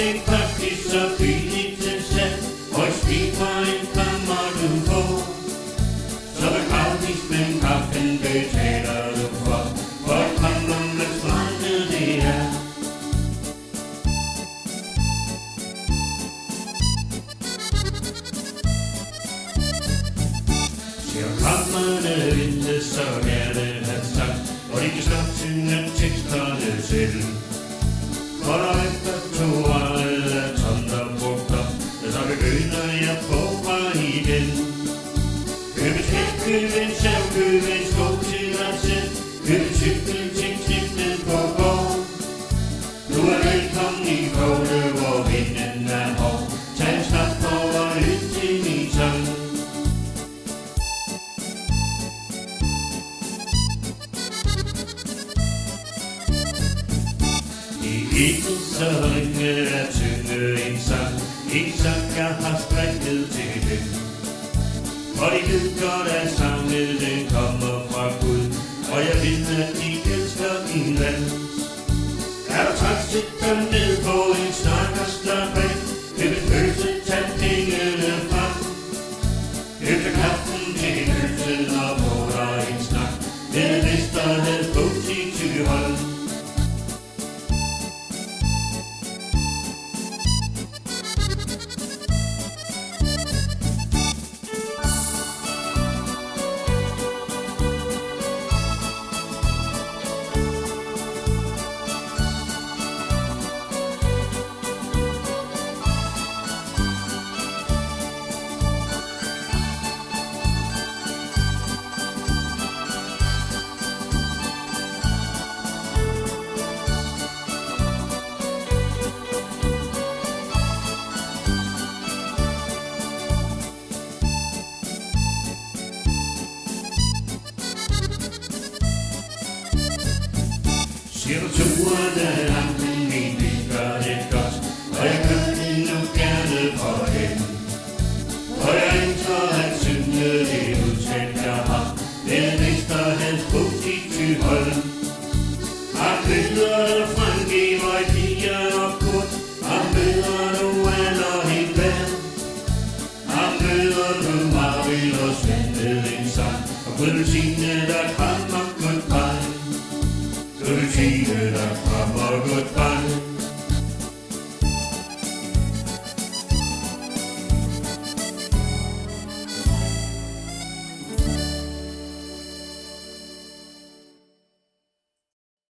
en praktisk så billigt til salg, og et smil fra en kommer du på. Så hvad gratis, men kaffen betaler du for at komme med strandet det er. Siger kommerne vente, så gerne have sagt, og de kan snart synge teksterne til. For der efter 2 år er tomt og brugt op, så begynder jeg forfra igen. Køb et skæg, køb en sav, køb en sko til dig selv, køb en cykel til kniplet på gården. Du er velkommen i Kåle, hvor vinden er hård. Tag en snap over lidt til min sang. Ikke så ringe at synge en sang jeg har strikket til dem. Og de ved godt at sangen den kommer fra Gud, og jeg ved at de elsker min land. Er du træt, sæt dig ned på en snak og slap af. Køb et pølse, tag pengene frem. Køb dig kaffen til pølsen og få dig en snak med Vesterheds Butik til Holm. Siger du turen er lang, min bil gør det godt, og jeg gør det nu gerne for dem. Og jeg ønsker at synge det udtalt jeg har, den Vesterheds Butik til Holm. Her møder du Frankie, hvor Pia og Kurt, her møder du Anne og Hindberg. Her møder du Marvind og Svend med en sang, og Gudelsine der kommer goodbye. Goodbye, goodbye.